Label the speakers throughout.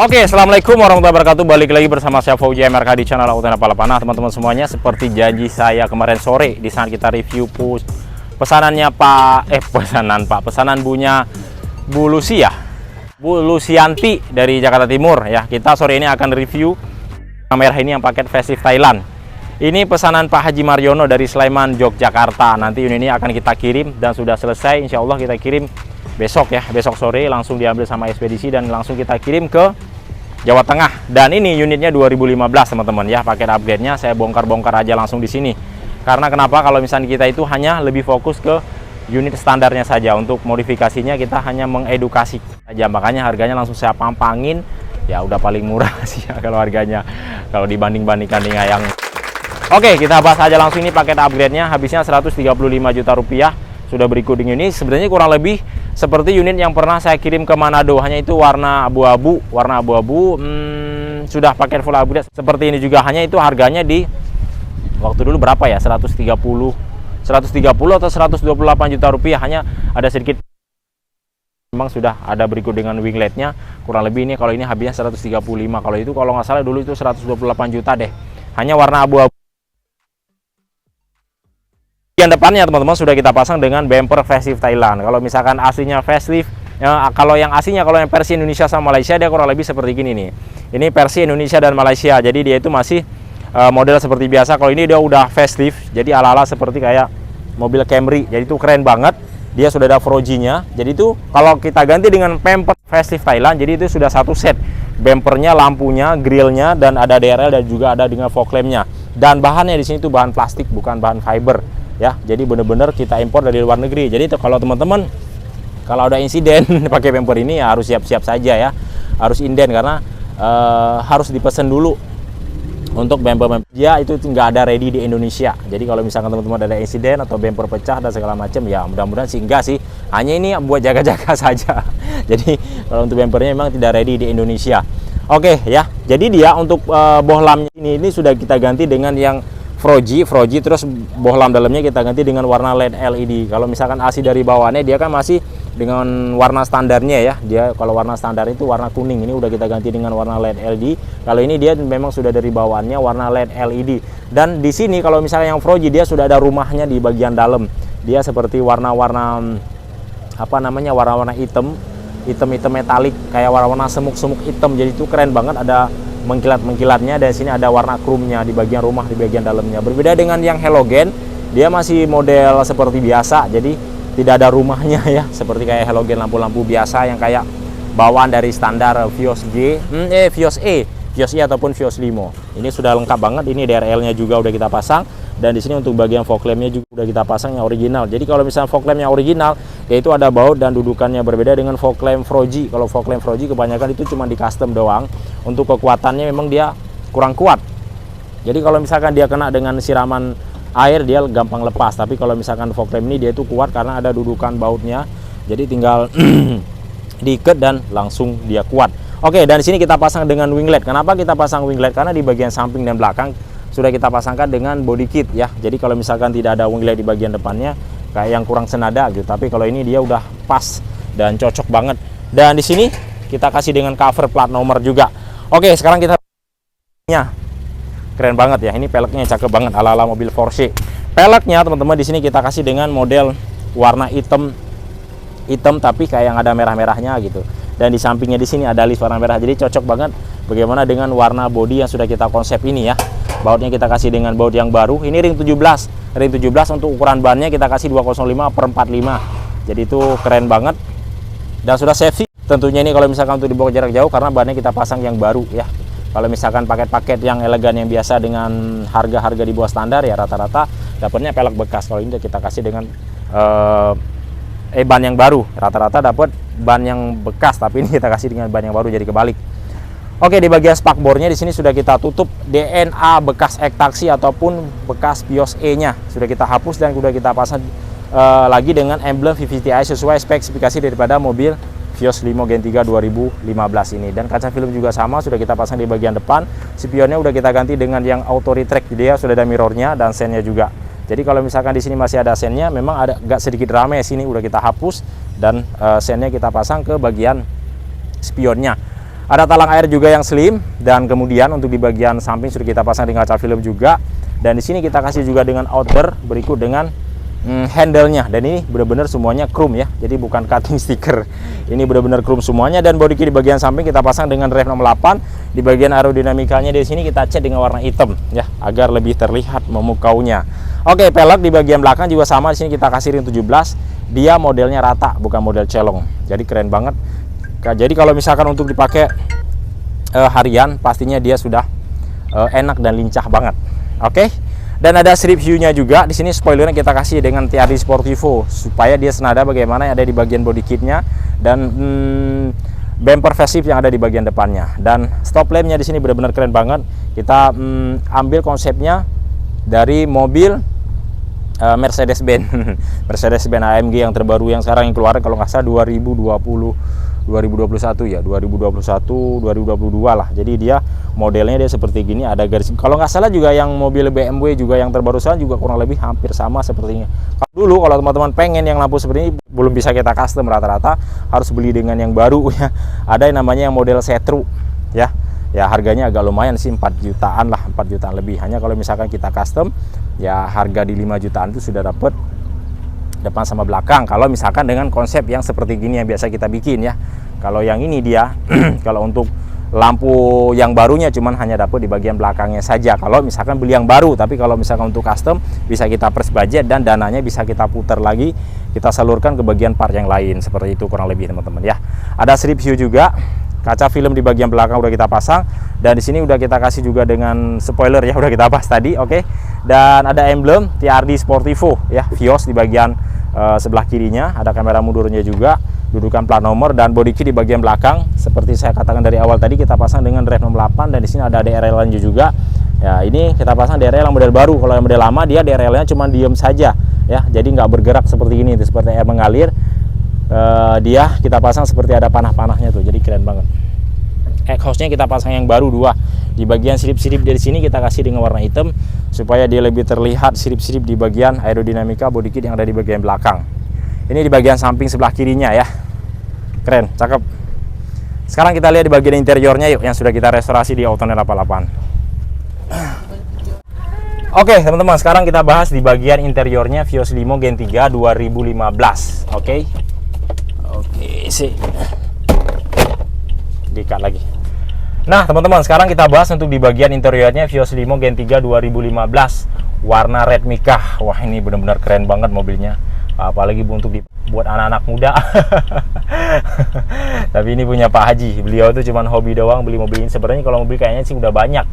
Speaker 1: Oke, assalamualaikum warahmatullahi wabarakatuh. Balik lagi bersama saya Fauji MRK di channel Auto Palapana. Teman-teman semuanya, seperti janji saya kemarin sore di saat kita review pesanannya pesanan punya Bu Lucia, Bu Lucianti dari Jakarta Timur ya. Kita sore ini akan review kamera ini yang paket facelift Thailand. Ini pesanan Pak Haji Mariono dari Sleman, Yogyakarta. Nanti unit ini akan kita kirim dan sudah selesai. Insya Allah kita kirim besok ya, besok sore langsung diambil sama ekspedisi dan langsung kita kirim ke Jawa Tengah. Dan ini unitnya 2015 teman-teman ya, paket upgrade-nya saya bongkar-bongkar aja langsung di sini. Karena kenapa? Kalau misalnya kita itu hanya lebih fokus ke unit standarnya saja, untuk modifikasinya kita hanya mengedukasi saja. Makanya harganya langsung saya pampangin, ya udah paling murah sih ya kalau harganya, kalau dibanding-bandingkan dengan yang. Oke, kita bahas aja langsung ini paket upgrade-nya, habisnya 135 juta rupiah. Sudah berikut ini sebenarnya kurang lebih seperti unit yang pernah saya kirim ke Manado, hanya itu warna abu-abu, sudah paket full upgrade seperti ini juga, hanya itu harganya di waktu dulu berapa ya, 130 atau 128 juta rupiah, hanya ada sedikit memang sudah ada berikut dengan wingletnya. Kurang lebih ini kalau ini habisnya 135, kalau itu kalau nggak salah dulu itu 128 juta deh, hanya warna abu-abu. Yang depannya teman-teman sudah kita pasang dengan bumper facelift Thailand. Kalau misalkan aslinya facelift ya, kalau yang versi Indonesia sama Malaysia dia kurang lebih seperti gini nih. Ini versi Indonesia dan Malaysia, jadi dia itu masih model seperti biasa. Kalau ini dia udah facelift, jadi ala-ala seperti kayak mobil Camry, jadi itu keren banget. Dia sudah ada Froji-nya, jadi itu kalau kita ganti dengan bumper facelift Thailand, jadi itu sudah satu set, bumpernya, lampunya, grillnya, dan ada DRL dan juga ada dengan fog lamp-nya. Dan bahannya di sini itu bahan plastik, bukan bahan fiber ya, jadi bener-bener kita impor dari luar negeri. Jadi itu kalau teman-teman kalau ada insiden pakai bumper ini ya harus siap-siap saja ya, harus inden karena harus dipesan dulu untuk bumper ya, itu nggak ada ready di Indonesia. Jadi kalau misalkan teman-teman ada insiden atau bumper pecah dan segala macam ya, mudah-mudahan sih enggak sih, hanya ini buat jaga-jaga saja. Jadi kalau untuk bumpernya memang tidak ready di Indonesia. Oke ya, jadi dia untuk bohlamnya ini sudah kita ganti dengan yang Froji, terus bohlam dalamnya kita ganti dengan warna LED LED. Kalau misalkan AC dari bawahnya dia kan masih dengan warna standarnya ya. Dia kalau warna standar itu warna kuning, ini udah kita ganti dengan warna LED LED. Kalau ini dia memang sudah dari bawaannya warna LED LED. Dan di sini kalau misalnya yang Froji dia sudah ada rumahnya di bagian dalam. Dia seperti warna-warna warna-warna hitam metalik, kayak warna-warna semuk-semuk hitam. Jadi itu keren banget, ada mengkilat-mengkilatnya, dan sini ada warna chrome-nya di bagian rumah, di bagian dalamnya. Berbeda dengan yang halogen, dia masih model seperti biasa, jadi tidak ada rumahnya ya, seperti kayak halogen lampu-lampu biasa yang kayak bawaan dari standar Vios Vios E ataupun Vios Limo. Ini sudah lengkap banget, ini DRL-nya juga udah kita pasang, dan di sini untuk bagian fog lamp-nya juga udah kita pasang yang original. Jadi kalau misalnya fog lamp-nya original, yaitu ada baut dan dudukannya berbeda dengan fog lamp Froji. Kalau fog lamp Froji kebanyakan itu cuma di custom doang. Untuk kekuatannya memang dia kurang kuat. Jadi kalau misalkan dia kena dengan siraman air dia gampang lepas. Tapi kalau misalkan fog lamp ini dia itu kuat karena ada dudukan bautnya. Jadi tinggal diikat dan langsung dia kuat. Oke, dan di sini kita pasang dengan winglet. Kenapa kita pasang winglet? Karena di bagian samping dan belakang sudah kita pasangkan dengan body kit ya. Jadi kalau misalkan tidak ada winglet di bagian depannya kayak yang kurang senada gitu. Tapi kalau ini dia udah pas dan cocok banget. Dan di sini kita kasih dengan cover plat nomor juga. Oke, sekarang kita keren banget ya. Ini peleknya cakep banget ala-ala mobil Porsche. Peleknya teman-teman di sini kita kasih dengan model warna hitam tapi kayak yang ada merah-merahnya gitu. Dan di sampingnya di sini ada list warna merah. Jadi cocok banget bagaimana dengan warna bodi yang sudah kita konsep ini ya. Bautnya kita kasih dengan baut yang baru. Ini ring 17. Ring 17 untuk ukuran bannya kita kasih 205/45. Jadi itu keren banget. Dan sudah safety. Tentunya ini kalau misalkan untuk dibawa jarak jauh karena bannya kita pasang yang baru ya. Kalau misalkan paket-paket yang elegan yang biasa dengan harga-harga di bawah standar ya rata-rata dapatnya pelek bekas. Kalau ini kita kasih dengan ban yang baru, rata-rata dapat ban yang bekas, tapi ini kita kasih dengan ban yang baru, jadi kebalik. Oke, di bagian spakbornya di sini sudah kita tutup DNA bekas ektaksi ataupun bekas BIOS E-nya. Sudah kita hapus dan sudah kita pasang lagi dengan emblem VVTi sesuai spesifikasi daripada mobil Vios Limo Gen 3 2015 ini. Dan kaca film juga sama, sudah kita pasang di bagian depan. Spionnya udah kita ganti dengan yang auto retract, dia sudah ada mirrornya dan sennya juga. Jadi kalau misalkan di sini masih ada sennya, memang ada agak sedikit ramai sini, udah kita hapus dan sennya kita pasang ke bagian spionnya. Ada talang air juga yang slim, dan kemudian untuk di bagian samping sudah kita pasang dengan kaca film juga. Dan di sini kita kasih juga dengan outer berikut dengan handle-nya, dan ini benar-benar semuanya chrome ya, jadi bukan cutting stiker, ini benar-benar chrome semuanya. Dan body kit di bagian samping kita pasang dengan ref 68. Di bagian aerodinamikanya di sini kita cat dengan warna hitam ya, agar lebih terlihat memukaunya. Oke, pelek di bagian belakang juga sama, di sini kita kasih ring 17. Dia modelnya rata, bukan model celong, jadi keren banget. Jadi kalau misalkan untuk dipakai harian, pastinya dia sudah enak dan lincah banget. Oke. Dan ada strip view-nya juga. Di sini spoilernya kita kasih dengan TRD Sportivo supaya dia senada bagaimana yang ada di bagian body kitnya, dan bumper facelift yang ada di bagian depannya. Dan stop lamp-nya di sini benar-benar keren banget. Kita ambil konsepnya dari mobil Mercedes-Benz Mercedes-Benz AMG yang terbaru yang sekarang yang keluar kalau nggak salah 2021 ya, 2022 lah. Jadi dia modelnya dia seperti gini, ada garis. Kalau nggak salah juga yang mobil BMW juga yang terbaru sekarang juga kurang lebih hampir sama sepertinya. Kalau dulu kalau teman-teman pengen yang lampu seperti ini belum bisa kita custom, rata-rata harus beli dengan yang baru ya. Ada yang namanya yang model Setru ya. Ya harganya agak lumayan sih, 4 jutaan lah, 4 jutaan lebih. Hanya kalau misalkan kita custom ya harga di 5 jutaan itu sudah dapat depan sama belakang. Kalau misalkan dengan konsep yang seperti gini yang biasa kita bikin ya. Kalau yang ini dia kalau untuk lampu yang barunya cuman hanya dapat di bagian belakangnya saja kalau misalkan beli yang baru. Tapi kalau misalkan untuk custom bisa kita press budget dan dananya bisa kita putar lagi, kita salurkan ke bagian part yang lain. Seperti itu kurang lebih teman-teman ya. Ada strip view juga. Kaca film di bagian belakang udah kita pasang, dan di sini udah kita kasih juga dengan spoiler ya, udah kita bahas tadi. Oke. Dan ada emblem TRD Sportivo ya, Vios di bagian sebelah kirinya, ada kamera mundurnya juga, dudukan plat nomor, dan body kit di bagian belakang seperti saya katakan dari awal tadi kita pasang dengan ref 68. Dan di sini ada DRL-nya juga. Ya, ini kita pasang DRL yang model baru. Kalau yang model lama dia DRL-nya cuma diem saja ya, jadi nggak bergerak seperti ini, itu seperti air mengalir. Dia kita pasang seperti ada panah-panahnya tuh, jadi keren banget. Exhaust-nya kita pasang yang baru 2. Di bagian sirip-sirip dari sini kita kasih dengan warna hitam supaya dia lebih terlihat sirip-sirip di bagian aerodinamika body kit yang ada di bagian belakang. Ini di bagian samping sebelah kirinya ya. Keren, cakep. Sekarang kita lihat di bagian interiornya yuk, yang sudah kita restorasi di Autonet 88. Oke teman-teman, sekarang kita bahas di bagian interiornya Vios Limo Gen 3 2015. Oke, sih diikat lagi. Nah teman-teman, sekarang kita bahas untuk di bagian interiornya Vios Limo Gen 3 2015 warna red mica. Wah ini benar-benar keren banget mobilnya, apalagi untuk buat anak-anak muda. Tapi ini punya Pak Haji, beliau itu cuman hobi doang beli mobil ini. Sebenarnya kalau mobil kayaknya sih udah banyak.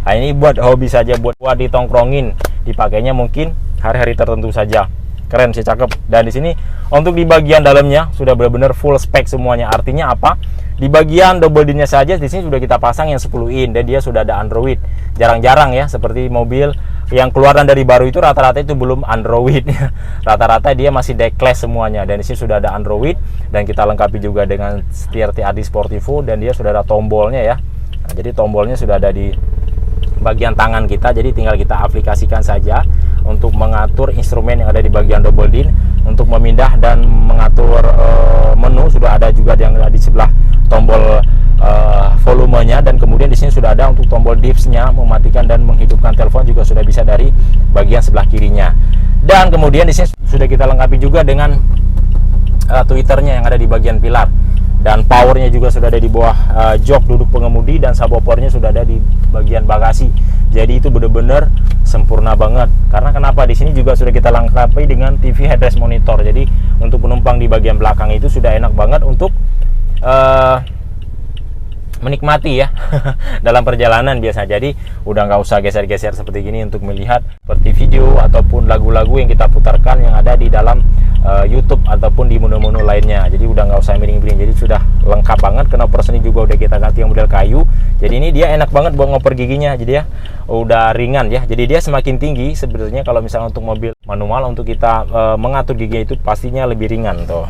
Speaker 1: Nah ini buat hobi saja, buat ditongkrongin, dipakainya mungkin hari-hari tertentu saja. Keren sih, cakep. Dan di sini untuk di bagian dalamnya sudah benar-benar full spek semuanya. Artinya apa? Di bagian double din-nya saja di sini sudah kita pasang yang 10 in dan dia sudah ada Android. Jarang-jarang ya, seperti mobil yang keluaran dari baru itu rata-rata itu belum Android. Rata-rata dia masih deckless semuanya. Dan di sini sudah ada Android dan kita lengkapi juga dengan setir TRD Sportivo dan dia sudah ada tombolnya ya. Nah, jadi tombolnya sudah ada di bagian tangan kita, jadi tinggal kita aplikasikan saja untuk mengatur instrumen yang ada di bagian double din. Untuk memindah dan mengatur menu sudah ada juga yang ada di sebelah tombol volumenya, dan kemudian di sini sudah ada untuk tombol dips-nya, mematikan dan menghidupkan telepon juga sudah bisa dari bagian sebelah kirinya. Dan kemudian di sini sudah kita lengkapi juga dengan tweeternya yang ada di bagian pilar. Dan powernya juga sudah ada di bawah jok duduk pengemudi, dan subwoofernya sudah ada di bagian bagasi. Jadi itu benar-benar sempurna banget. Karena kenapa? Di sini juga sudah kita lengkapi dengan TV headrest monitor. Jadi untuk penumpang di bagian belakang itu sudah enak banget untuk menikmati ya dalam perjalanan biasa. Jadi udah nggak usah geser-geser seperti gini untuk melihat seperti video ataupun lagu-lagu yang kita putarkan yang ada di dalam YouTube ataupun di menu-menu lainnya. Jadi udah nggak usah miring-miring, jadi sudah lengkap banget. Knoppers ini juga udah kita ganti yang model kayu, jadi ini dia enak banget buat ngoper giginya. Jadi ya udah ringan ya, jadi dia semakin tinggi sebenarnya. Kalau misalnya untuk mobil manual, untuk kita mengatur giginya itu pastinya lebih ringan tuh.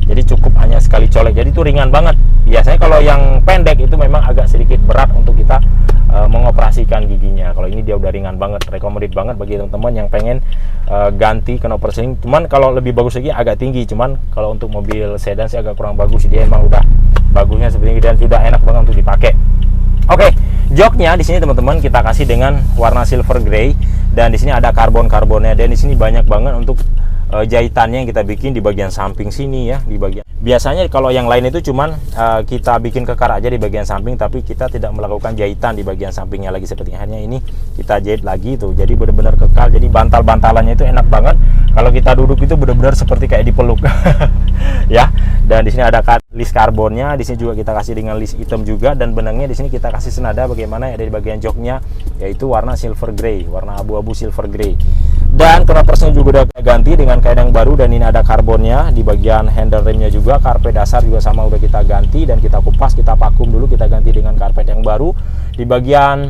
Speaker 1: Jadi cukup hanya sekali colek, jadi itu ringan banget. Biasanya kalau yang pendek itu memang agak sedikit berat untuk kita mengoperasikan giginya. Kalau ini dia udah ringan banget, recommended banget bagi teman-teman yang pengen ganti knoppers ini. Cuman kalau lebih bagus lagi agak tinggi, cuman kalau untuk mobil sedan sih agak kurang bagus. Dia emang udah bagusnya seperti ini dan sudah enak banget untuk dipakai. Oke, joknya di sini teman-teman kita kasih dengan warna silver grey, dan di sini ada karbonnya, dan di sini banyak banget untuk jahitannya yang kita bikin di bagian samping sini ya, di bagian. Biasanya kalau yang lain itu cuman kita bikin kekar aja di bagian samping, tapi kita tidak melakukan jahitan di bagian sampingnya lagi. Seperti hanya ini kita jahit lagi tuh, jadi benar-benar kekal. Jadi bantal-bantalannya itu enak banget. Kalau kita duduk itu benar-benar seperti kayak dipeluk ya. Dan di sini ada list karbonnya, di sini juga kita kasih dengan list hitam juga, dan benangnya di sini kita kasih senada bagaimana ada di bagian joknya, yaitu warna silver grey, warna abu-abu silver grey. Dan knoppersnya juga udah ganti dengan kain yang baru, dan ini ada karbonnya di bagian handle remnya juga. Karpet dasar juga sama udah kita ganti dan kita kupas, kita vakum dulu, kita ganti dengan karpet yang baru. Di bagian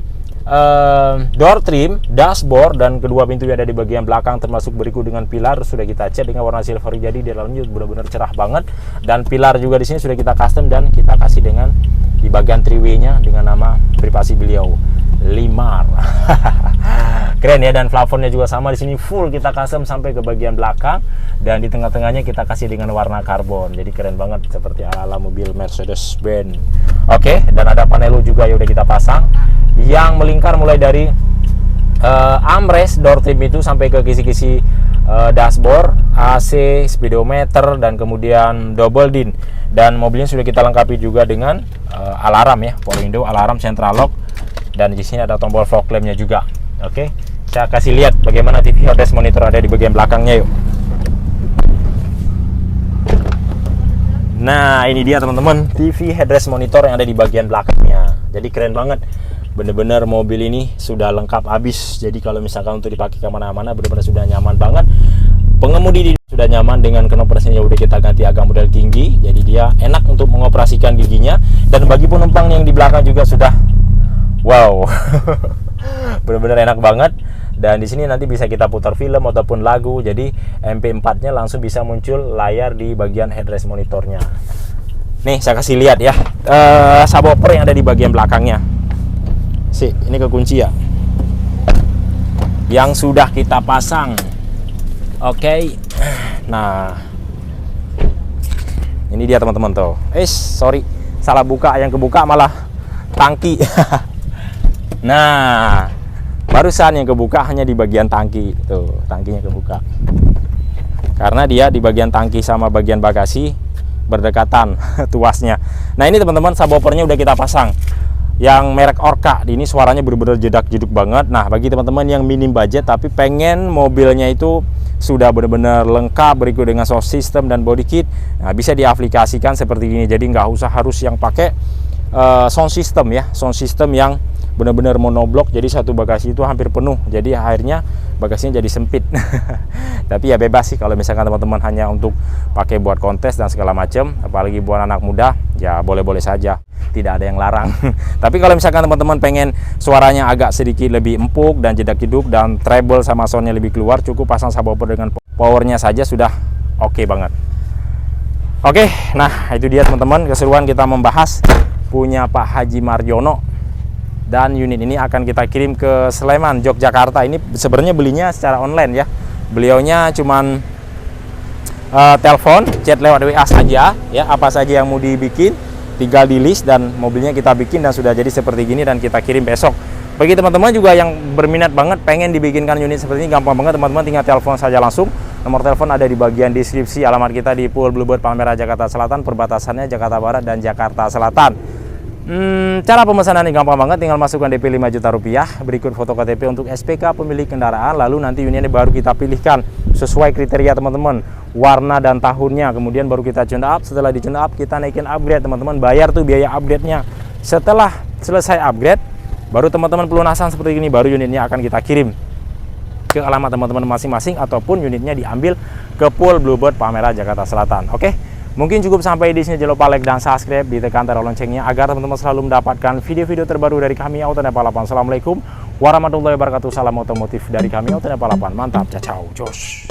Speaker 1: door trim, dashboard, dan kedua pintu yang ada di bagian belakang termasuk berikut dengan pilar sudah kita cat dengan warna silver, jadi di dalamnya benar-benar cerah banget. Dan pilar juga di sini sudah kita custom dan kita kasih dengan di bagian triway-nya dengan nama privasi beliau, Limar. Keren ya. Dan plafonnya juga sama di sini full kita custom sampai ke bagian belakang, dan di tengah-tengahnya kita kasih dengan warna karbon. Jadi keren banget seperti ala-ala mobil Mercedes-Benz. Oke, dan ada panel juga yang udah kita pasang yang melingkar mulai dari armrest door trim itu sampai ke kisi-kisi dashboard, AC, speedometer, dan kemudian double din. Dan mobilnya sudah kita lengkapi juga dengan alarm ya, power window, alarm, central lock, dan di sini ada tombol fog lampnya juga. Oke, saya kasih lihat bagaimana TV headrest monitor ada di bagian belakangnya yuk. Nah, ini dia teman-teman, TV headrest monitor yang ada di bagian belakangnya. Jadi keren banget. Bener-bener mobil ini sudah lengkap habis. Jadi kalau misalkan untuk dipakai kemana-mana bener-bener sudah nyaman banget. Pengemudi sudah nyaman dengan knoppersnya yang udah kita ganti agak model tinggi. Jadi dia enak untuk mengoperasikan giginya. Dan bagi penumpang yang di belakang juga sudah wow. Bener-bener enak banget. Dan di sini nanti bisa kita putar film ataupun lagu. Jadi MP4-nya langsung bisa muncul layar di bagian headrest monitornya. Nih saya kasih lihat ya, subwoofer yang ada di bagian belakangnya. Ini kekunci ya, yang sudah kita pasang. Oke. Nah, ini dia teman-teman tuh. Sorry, salah buka, yang kebuka malah tangki. Nah, barusan yang kebuka hanya di bagian tangki. Tuh, tangkinya kebuka. Karena dia di bagian tangki sama bagian bagasi berdekatan tuasnya. Nah, ini teman-teman subwoofernya udah kita pasang. Yang merek Orca, ini suaranya benar-benar jedak-jeduk banget. Nah, bagi teman-teman yang minim budget tapi pengen mobilnya itu sudah benar-benar lengkap berikut dengan sound system dan body kit, nah bisa diaplikasikan seperti ini. Jadi nggak usah harus yang pakai sound system ya, sound system yang benar-benar monoblok, jadi satu bagasi itu hampir penuh, jadi akhirnya bagasinya jadi sempit. Tapi ya bebas sih kalau misalkan teman-teman hanya untuk pakai buat kontes dan segala macam, apalagi buat anak muda, ya boleh-boleh saja, tidak ada yang larang. Tapi kalau misalkan teman-teman pengen suaranya agak sedikit lebih empuk dan jedak-jeduk dan treble sama soundnya lebih keluar, cukup pasang subwoofer dengan powernya saja sudah oke banget. Oke, nah itu dia teman-teman keseruan kita membahas punya Pak Haji Marjono. Dan unit ini akan kita kirim ke Sleman, Yogyakarta. Ini sebenarnya belinya secara online ya. Beliaunya cuman telepon, chat lewat WA saja ya. Apa saja yang mau dibikin tinggal di list dan mobilnya kita bikin dan sudah jadi seperti gini dan kita kirim besok. Bagi teman-teman juga yang berminat banget pengen dibikinkan unit seperti ini, gampang banget teman-teman, tinggal telepon saja langsung. Nomor telepon ada di bagian deskripsi. Alamat kita di Pool Bluebird Palmerah, Jakarta Selatan, perbatasannya Jakarta Barat dan Jakarta Selatan. Cara pemesanan ini gampang banget, tinggal masukkan DP 5 juta rupiah, berikut foto KTP untuk SPK pemilik kendaraan, lalu nanti unitnya baru kita pilihkan sesuai kriteria teman-teman, warna dan tahunnya. Kemudian baru kita tune up. Setelah di tune up, kita naikin upgrade teman-teman, bayar tuh biaya upgrade-nya. Setelah selesai upgrade, baru teman-teman pelunasan seperti ini, baru unitnya akan kita kirim ke alamat teman-teman masing-masing, ataupun unitnya diambil ke Pool Bluebird Palmera Jakarta Selatan. Oke, mungkin cukup sampai di sini. Jangan lupa like dan subscribe, ditekan tombol loncengnya agar teman-teman selalu mendapatkan video-video terbaru dari kami Auto Nepal 8. Assalamualaikum warahmatullahi wabarakatuh. Salam otomotif dari kami Auto Nepal 8. Mantap, ciao, jos.